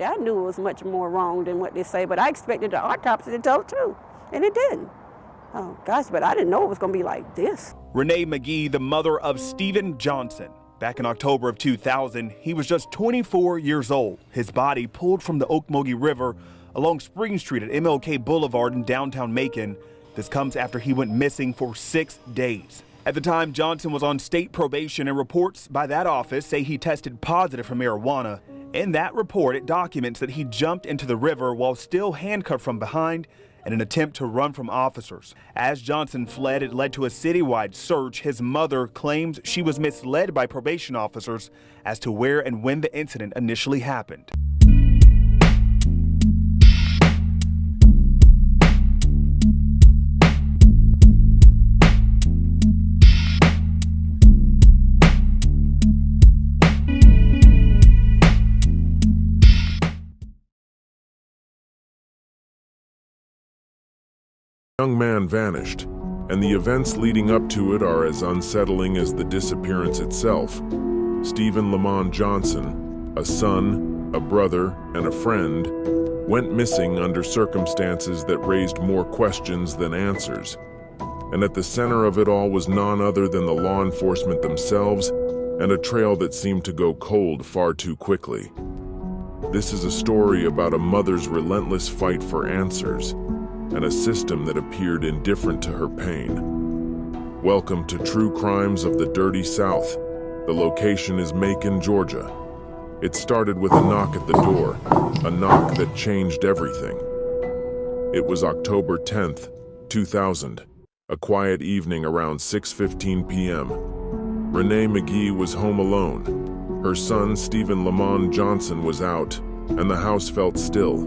I knew it was much more wrong than what they say, but I expected the autopsy to tell the truth, and it didn't. Oh, gosh, but I didn't know it was going to be like this. Renee McGee, the mother of Steven Johnson. Back in October of 2000, he was just 24 years old. His body pulled from the Ocmulgee River along Spring Street at MLK Boulevard in downtown Macon. This comes after he went missing for 6 days. At the time, Johnson was on state probation, and reports by that office say he tested positive for marijuana. In that report, it documents that he jumped into the river while still handcuffed from behind in an attempt to run from officers. As Johnson fled, it led to a citywide search. His mother claims she was misled by probation officers as to where and when the incident initially happened. The young man vanished, and the events leading up to it are as unsettling as the disappearance itself. Steven Lamond Johnson, a son, a brother, and a friend, went missing under circumstances that raised more questions than answers. And at the center of it all was none other than the law enforcement themselves, and a trail that seemed to go cold far too quickly. This is a story about a mother's relentless fight for answers, and a system that appeared indifferent to her pain. Welcome to True Crimes of the Dirty South. The location is Macon, Georgia. It started with a knock at the door, a knock that changed everything. It was October 10th, 2000, a quiet evening around 6:15 p.m. Renee McGee was home alone. Her son, Steven Lamond Johnson, was out, and the house felt still.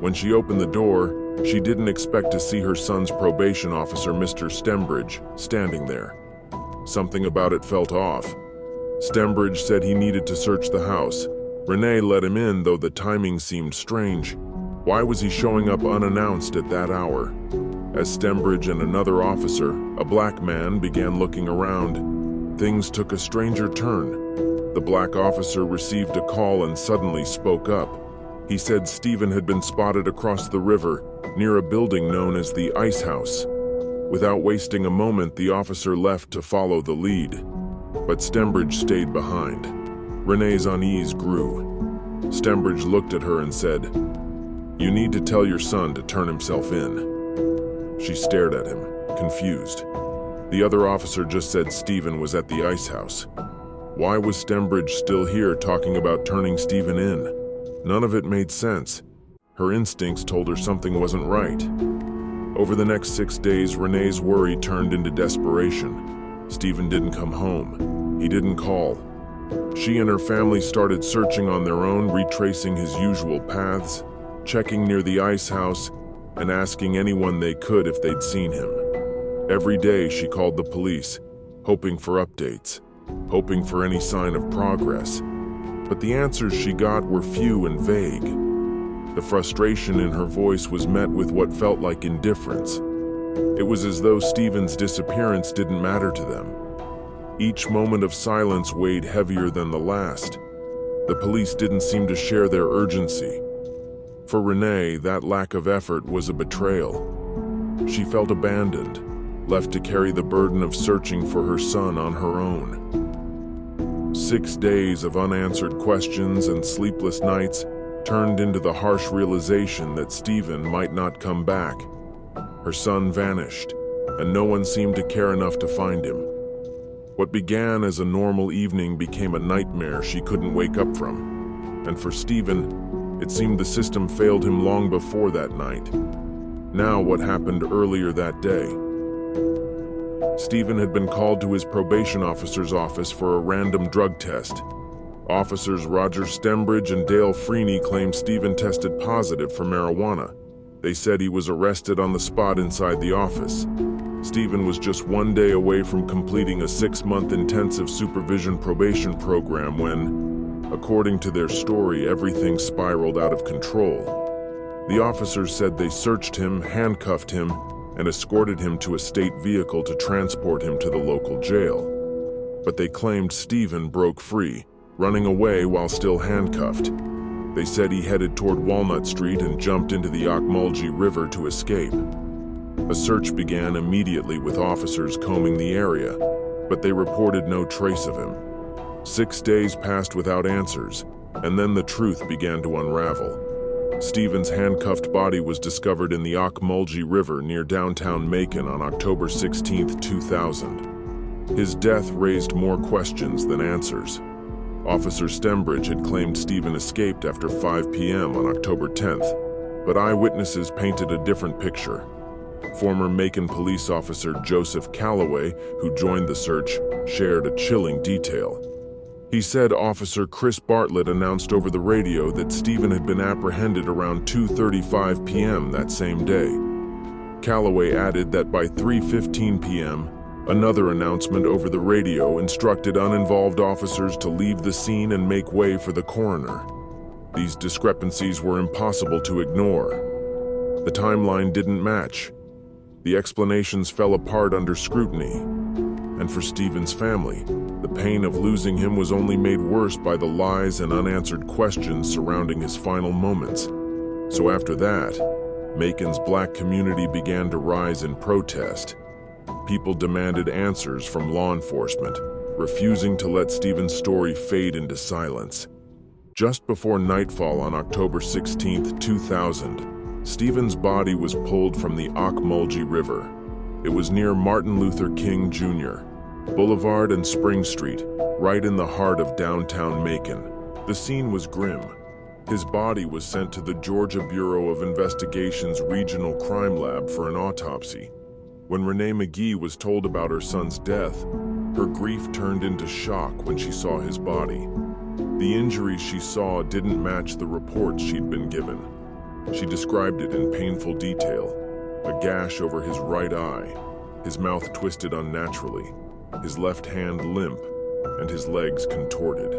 When she opened the door, she didn't expect to see her son's probation officer, Mr. Stembridge, standing there. Something about it felt off. Stembridge said he needed to search the house. Renee let him in, though the timing seemed strange. Why was he showing up unannounced at that hour? As Stembridge and another officer, a black man, began looking around, things took a stranger turn. The black officer received a call and suddenly spoke up. He said Steven had been spotted across the river, near a building known as the Ice House. Without wasting a moment, the officer left to follow the lead. But Stembridge stayed behind. Renee's unease grew. Stembridge looked at her and said, "You need to tell your son to turn himself in." She stared at him, confused. The other officer just said Steven was at the Ice House. Why was Stembridge still here talking about turning Steven in? None of it made sense. Her instincts told her something wasn't right. Over the next 6 days, Renee's worry turned into desperation. Steven didn't come home. He didn't call. She and her family started searching on their own, retracing his usual paths, checking near the Ice House, and asking anyone they could if they'd seen him. Every day she called the police, hoping for updates, hoping for any sign of progress. But the answers she got were few and vague. The frustration in her voice was met with what felt like indifference. It was as though Steven's disappearance didn't matter to them. Each moment of silence weighed heavier than the last. The police didn't seem to share their urgency. For Renee, that lack of effort was a betrayal. She felt abandoned, left to carry the burden of searching for her son on her own. 6 days of unanswered questions and sleepless nights turned into the harsh realization that Steven might not come back. Her son vanished, and no one seemed to care enough to find him. What began as a normal evening became a nightmare she couldn't wake up from. And for Steven, it seemed the system failed him long before that night. Now what happened earlier that day? Steven had been called to his probation officer's office for a random drug test. Officers Roger Stembridge and Dale Freeney claimed Steven tested positive for marijuana. They said he was arrested on the spot inside the office. Steven was just 1 day away from completing a 6-month intensive supervision probation program when, according to their story, everything spiraled out of control. The officers said they searched him, handcuffed him, and escorted him to a state vehicle to transport him to the local jail. But they claimed Steven broke free, running away while still handcuffed. They said he headed toward Walnut Street and jumped into the Ocmulgee River to escape. A search began immediately with officers combing the area, but they reported no trace of him. 6 days passed without answers, and then the truth began to unravel. Steven's handcuffed body was discovered in the Ocmulgee River near downtown Macon on October 16, 2000. His death raised more questions than answers. Officer Stembridge had claimed Steven escaped after 5 p.m. on October 10th, but eyewitnesses painted a different picture. Former Macon police officer Joseph Calloway, who joined the search, shared a chilling detail. He said Officer Chris Bartlett announced over the radio that Steven had been apprehended around 2:35 p.m. that same day. Calloway added that by 3:15 p.m., another announcement over the radio instructed uninvolved officers to leave the scene and make way for the coroner. These discrepancies were impossible to ignore. The timeline didn't match. The explanations fell apart under scrutiny. And for Steven's family, the pain of losing him was only made worse by the lies and unanswered questions surrounding his final moments. So after that, Macon's black community began to rise in protest. People demanded answers from law enforcement, refusing to let Steven's story fade into silence. Just before nightfall on October 16, 2000, Steven's body was pulled from the Ocmulgee River. It was near Martin Luther King Jr. Boulevard and Spring Street, right in the heart of downtown Macon. The scene was grim. His body was sent to the Georgia Bureau of Investigation's Regional Crime Lab for an autopsy. When Renee McGee was told about her son's death, her grief turned into shock when she saw his body. The injuries she saw didn't match the reports she'd been given. She described it in painful detail. A gash over his right eye, his mouth twisted unnaturally, his left hand limp, and his legs contorted.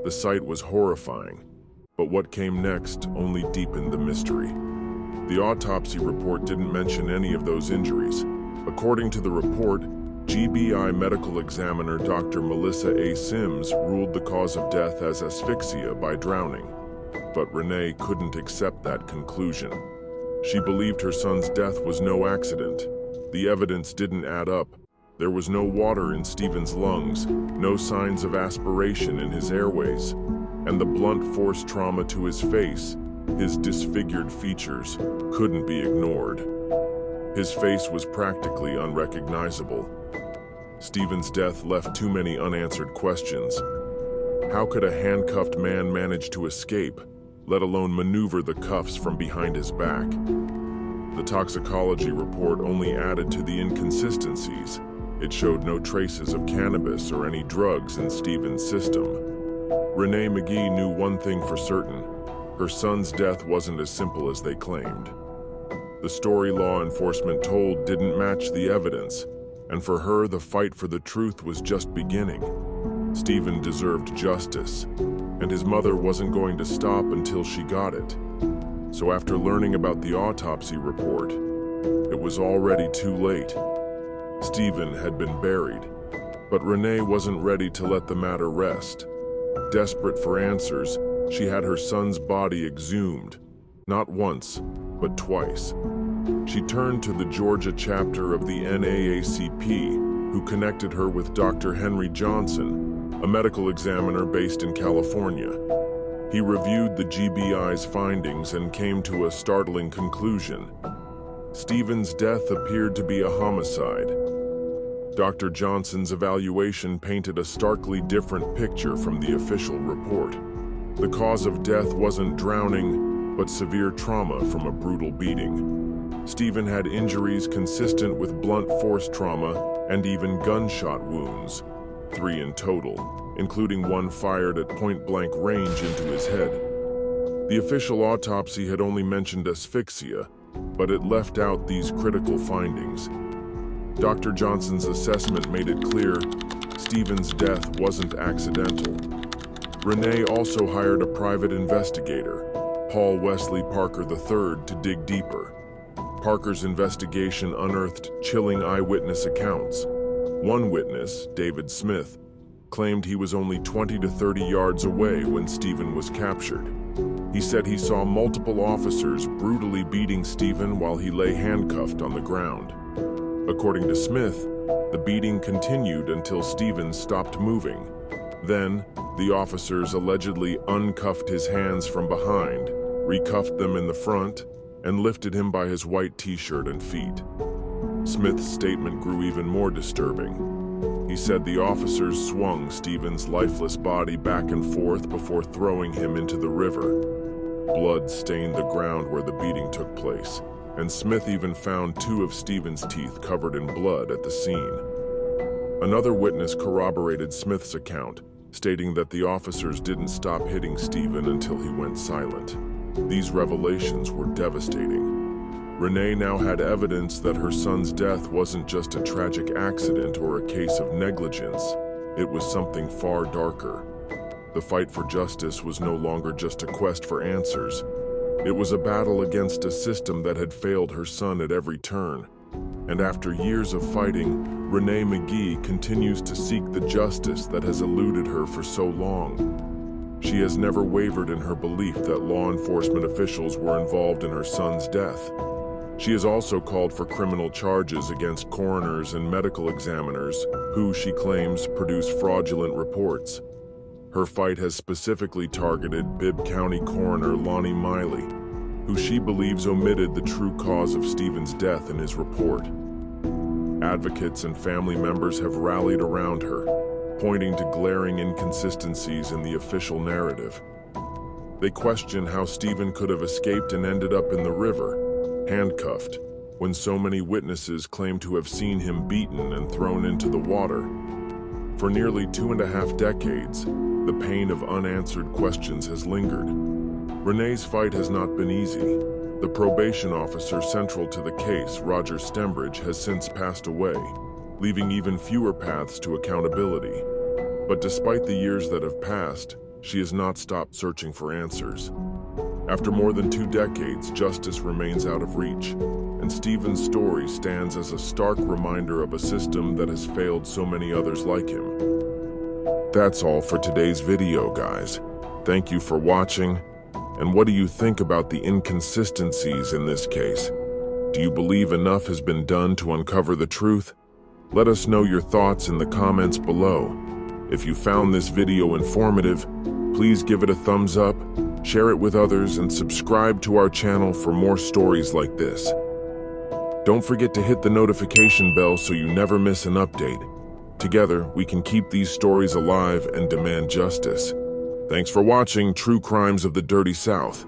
The sight was horrifying, but what came next only deepened the mystery. The autopsy report didn't mention any of those injuries. According to the report, GBI medical examiner Dr. Melissa A. Sims ruled the cause of death as asphyxia by drowning. But Renee couldn't accept that conclusion. She believed her son's death was no accident. The evidence didn't add up. There was no water in Steven's lungs, no signs of aspiration in his airways, and the blunt force trauma to his face, his disfigured features, couldn't be ignored. His face was practically unrecognizable. Steven's death left too many unanswered questions. How could a handcuffed man manage to escape, let alone maneuver the cuffs from behind his back? The toxicology report only added to the inconsistencies. It showed no traces of cannabis or any drugs in Steven's system. Renee McGee knew one thing for certain. Her son's death wasn't as simple as they claimed. The story law enforcement told didn't match the evidence, and for her, the fight for the truth was just beginning. Steven deserved justice, and his mother wasn't going to stop until she got it. So after learning about the autopsy report, it was already too late. Steven had been buried, but Renee wasn't ready to let the matter rest. Desperate for answers, she had her son's body exhumed, not once, but twice. She turned to the Georgia chapter of the NAACP, who connected her with Dr. Henry Johnson, a medical examiner based in California. He reviewed the GBI's findings and came to a startling conclusion. Steven's death appeared to be a homicide. Dr. Johnson's evaluation painted a starkly different picture from the official report. The cause of death wasn't drowning, but severe trauma from a brutal beating. Steven had injuries consistent with blunt force trauma and even gunshot wounds, 3 in total, including one fired at point-blank range into his head. The official autopsy had only mentioned asphyxia, but it left out these critical findings. Dr. Johnson's assessment made it clear Steven's death wasn't accidental. Renee also hired a private investigator, Paul Wesley Parker III, to dig deeper. Parker's investigation unearthed chilling eyewitness accounts. One witness, David Smith, claimed he was only 20 to 30 yards away when Steven was captured. He said he saw multiple officers brutally beating Steven while he lay handcuffed on the ground. According to Smith, the beating continued until Steven stopped moving. Then, the officers allegedly uncuffed his hands from behind, recuffed them in the front, and lifted him by his white t-shirt and feet. Smith's statement grew even more disturbing. He said the officers swung Steven's lifeless body back and forth before throwing him into the river. Blood stained the ground where the beating took place, and Smith even found 2 of Steven's teeth covered in blood at the scene. Another witness corroborated Smith's account, stating that the officers didn't stop hitting Steven until he went silent. These revelations were devastating. Renee now had evidence that her son's death wasn't just a tragic accident or a case of negligence. It was something far darker. The fight for justice was no longer just a quest for answers. It was a battle against a system that had failed her son at every turn. And after years of fighting, Renee McGee continues to seek the justice that has eluded her for so long. She has never wavered in her belief that law enforcement officials were involved in her son's death. She has also called for criminal charges against coroners and medical examiners who, she claims, produced fraudulent reports. Her fight has specifically targeted Bibb County Coroner Lonnie Miley, who she believes omitted the true cause of Steven's death in his report. Advocates and family members have rallied around her, pointing to glaring inconsistencies in the official narrative. They question how Steven could have escaped and ended up in the river, handcuffed, when so many witnesses claim to have seen him beaten and thrown into the water. For nearly 2.5 decades, the pain of unanswered questions has lingered. Renee's fight has not been easy. The probation officer central to the case, Roger Stembridge, has since passed away, leaving even fewer paths to accountability. But despite the years that have passed, she has not stopped searching for answers. After more than 2 decades, justice remains out of reach, and Steven's story stands as a stark reminder of a system that has failed so many others like him. That's all for today's video, guys. Thank you for watching. And what do you think about the inconsistencies in this case? Do you believe enough has been done to uncover the truth? Let us know your thoughts in the comments below. If you found this video informative, please give it a thumbs up, share it with others, and subscribe to our channel for more stories like this. Don't forget to hit the notification bell so you never miss an update. Together, we can keep these stories alive and demand justice. Thanks for watching True Crimes of the Dirty South.